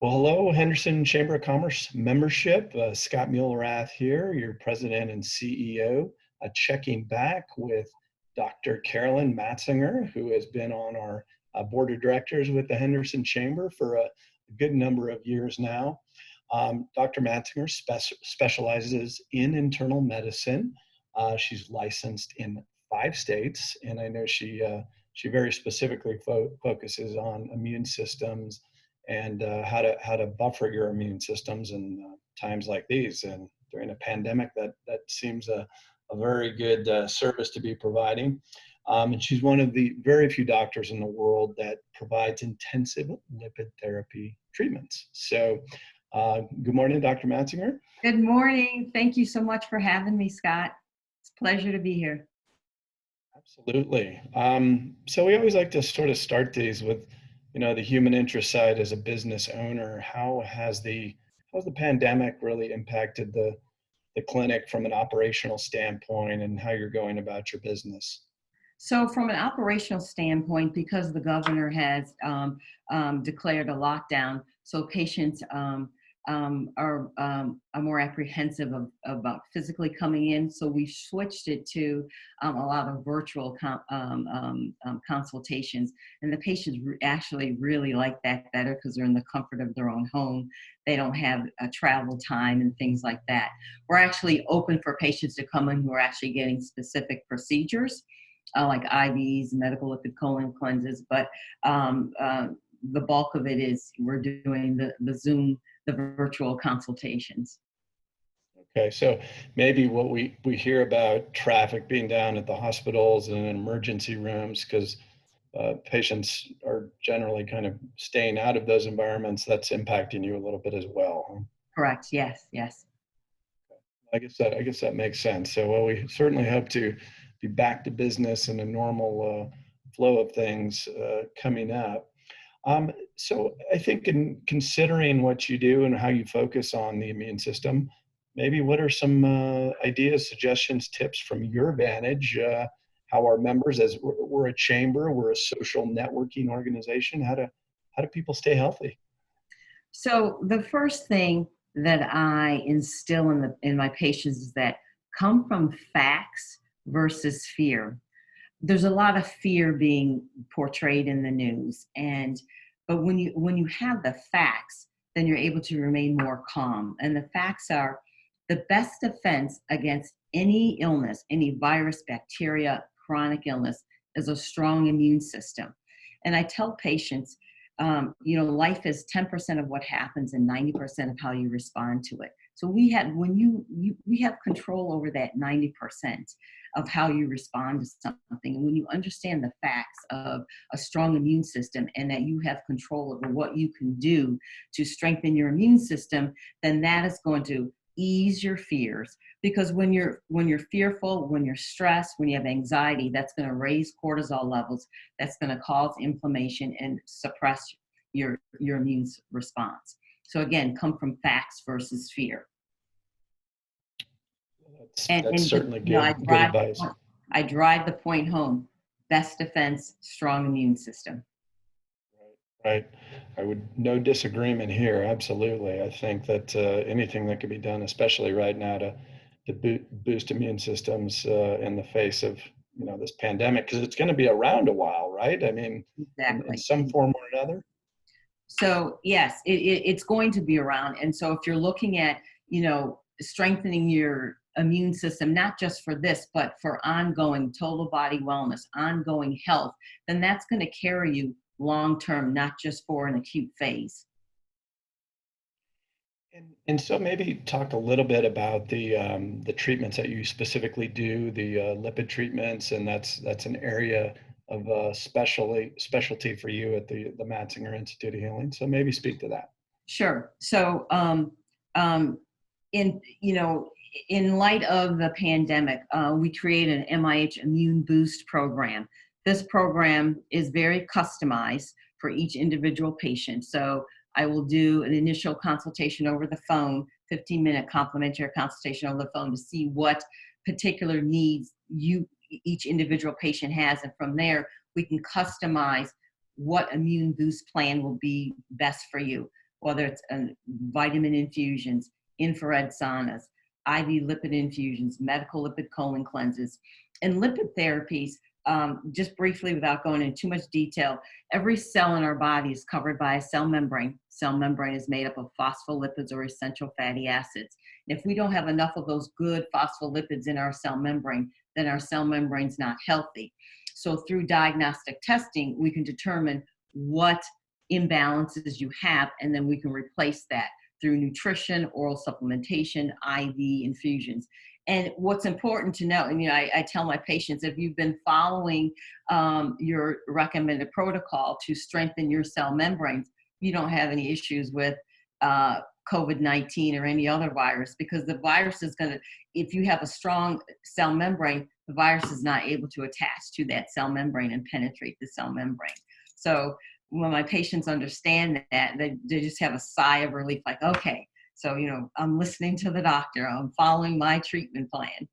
Well, hello, Henderson Chamber of Commerce membership. Scott Muehlerath here, your president and CEO, checking back with Dr. Carolyn Matzinger, who has been on our board of directors with the Henderson Chamber for a good number of years now. Dr. Matzinger specializes in internal medicine. She's licensed in 5 states, and I know she very specifically focuses on immune systems and how to buffer your immune systems in times like these. And during a pandemic, that seems a very good service to be providing. And she's one of the very few doctors in the world that provides intensive lipid therapy treatments. So good morning, Dr. Matzinger. Good morning. Thank you so much for having me, Scott. It's a pleasure to be here. Absolutely. So we always like to sort of start these with, the human interest side as a business owner. How has the pandemic really impacted the clinic from an operational standpoint and how you're going about your business? So from an operational standpoint, because the governor has declared a lockdown, so patients are more apprehensive about physically coming in. So we switched it to a lot of virtual consultations, and the patients actually really like that better because they're in the comfort of their own home. They don't have a travel time and things like that. We're actually open for patients to come in who are actually getting specific procedures, like IVs, medical lipid colon cleanses, but the bulk of it is we're doing the Zoom, the virtual consultations. Okay, so maybe what we hear about traffic being down at the hospitals and emergency rooms because patients are generally kind of staying out of those environments, that's impacting you a little bit as well. Huh? Correct. Yes. Yes. I guess that makes sense. So, well, we certainly hope to be back to business and a normal flow of things coming up. So I think in considering what you do and how you focus on the immune system, maybe what are some ideas, suggestions, tips from your vantage, how our members, as we're a chamber, we're a social networking organization, how do people stay healthy? So the first thing that I instill in my patients is that come from facts versus fear. There's a lot of fear being portrayed in the news, but when you have the facts, then you're able to remain more calm. And the facts are the best defense against any illness, any virus, bacteria, chronic illness, is a strong immune system. And I tell patients, life is 10% of what happens and 90% of how you respond to it. So we have control over that 90% of how you respond to something. And when you understand the facts of a strong immune system and that you have control over what you can do to strengthen your immune system, then that is going to ease your fears. Because when you're fearful, when you're stressed, when you have anxiety, that's going to raise cortisol levels. That's going to cause inflammation and suppress your immune response. So again, come from facts versus fear. That's certainly good advice. I drive the point home. Best defense, strong immune system. Right. I would no disagreement here. Absolutely. I think that anything that can be done, especially right now to boost immune systems in the face of this pandemic, because it's going to be around a while, right? I mean, exactly. in some form or another. So yes, it's going to be around. And so if you're looking at, strengthening your immune system, not just for this, but for ongoing total body wellness, ongoing health, then that's going to carry you long-term, not just for an acute phase. And so maybe talk a little bit about the treatments that you specifically do, the lipid treatments, and that's an area of specialty for you at the Matzinger Institute of Healing. So maybe speak to that. Sure. So in light of the pandemic, we created an MIH Immune Boost program. This program is very customized for each individual patient. So I will do an initial consultation over the phone, 15-minute complimentary consultation over the phone to see what particular needs each individual patient has. And from there, we can customize what immune boost plan will be best for you. whether it's vitamin infusions, infrared saunas, IV lipid infusions, medical lipid colon cleanses, and lipid therapies. Just briefly, without going into too much detail, every cell in our body is covered by a cell membrane. Cell membrane is made up of phospholipids or essential fatty acids. And if we don't have enough of those good phospholipids in our cell membrane, then our cell membrane's not healthy. So through diagnostic testing, we can determine what imbalances you have, and then we can replace that through nutrition, oral supplementation, IV infusions. And what's important to know, and I tell my patients, if you've been following your recommended protocol to strengthen your cell membranes, you don't have any issues with COVID-19 or any other virus, because the virus is going to, if you have a strong cell membrane, the virus is not able to attach to that cell membrane and penetrate the cell membrane. So when my patients understand that, they just have a sigh of relief, like, okay, so, I'm listening to the doctor, I'm following my treatment plan.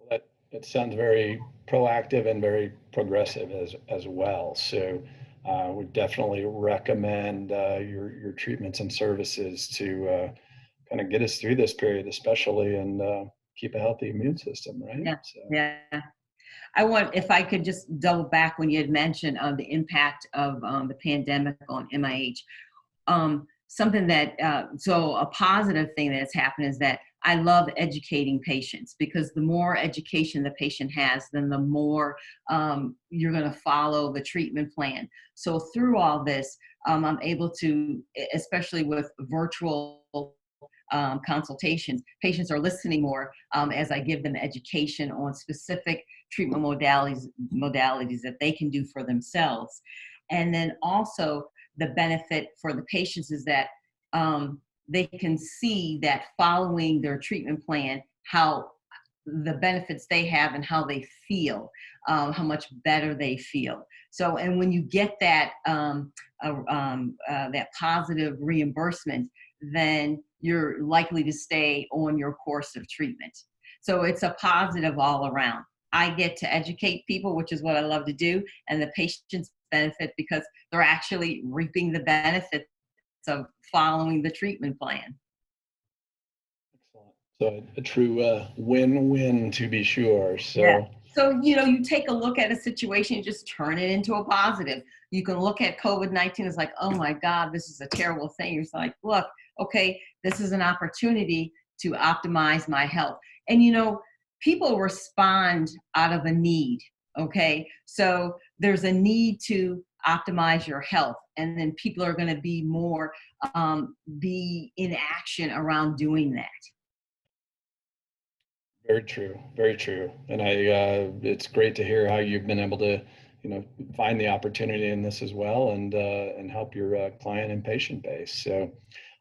Well, that sounds very proactive and very progressive as well. So we definitely recommend your treatments and services to kind of get us through this period, especially, and keep a healthy immune system, right? Yeah, So. yeah. If I could just double back when you had mentioned the impact of the pandemic on MIH. Something that, so a positive thing that's happened is that I love educating patients, because the more education the patient has, then the more you're going to follow the treatment plan. So through all this, I'm able to, especially with virtual consultations, patients are listening more as I give them education on specific treatment modalities that they can do for themselves. And then also the benefit for the patients is that they can see that following their treatment plan, how the benefits they have and how they feel, how much better they feel. So, and when you get that that positive reimbursement, then you're likely to stay on your course of treatment. So it's a positive all around. I get to educate people, which is what I love to do, and the patients benefit because they're actually reaping the benefits of following the treatment plan. Excellent. So a true win-win, to be sure. Yeah. So. So, you take a look at a situation and just turn it into a positive. You can look at COVID-19 as like, oh my God, this is a terrible thing. You're like, look, okay, this is an opportunity to optimize my health. And, people respond out of a need. Okay. So there's a need to optimize your health. And then people are going to be more, be in action around doing that. Very true, very true. And it's great to hear how you've been able to, find the opportunity in this as well, and help your client and patient base. So,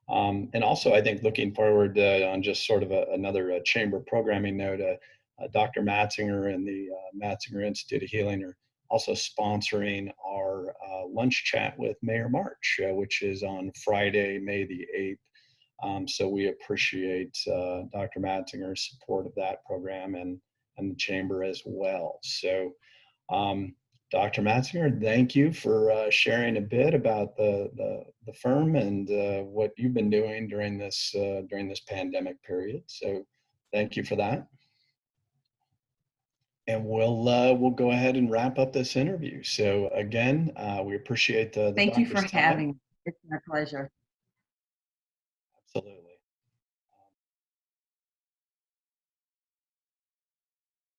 and also I think looking forward on just sort of another chamber programming note, Dr. Matzinger and the Matzinger Institute of Healing are also sponsoring our lunch chat with Mayor March, which is on Friday, May the 8th. So we appreciate Dr. Matzinger's support of that program and the chamber as well. So Dr. Matzinger, thank you for sharing a bit about the firm and what you've been doing during this pandemic period. So thank you for that. And we'll go ahead and wrap up this interview. So again, we appreciate the Thank you for doctor's time. having me. It's my pleasure.